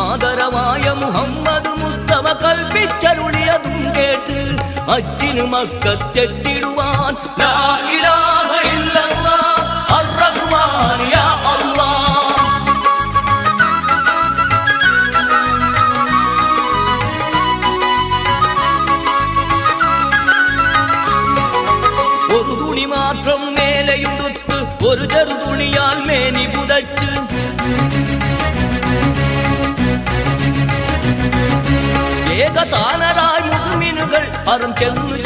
ആദരവായ മുഹമ്മദ് മുസ്തഫ കൽപ്പിച്ചരുളിയതും കേട്ട് ഹജ്ജിന് മക്കത്തെത്തിടുവാൻ ലാ ഇലാഹ ഇല്ലല്ലാഹ് അർ-റഹ്മാൻ യാ അല്ലാഹ്. ഒരു തുണി മാത്രം മേലെയുടുത്ത് ഒരു ചെറുതുണിയാൽ മേനി പുതച്ച് ഏകതാനരായി മുഅ്മിനുകൾ ഹറം ചെന്നു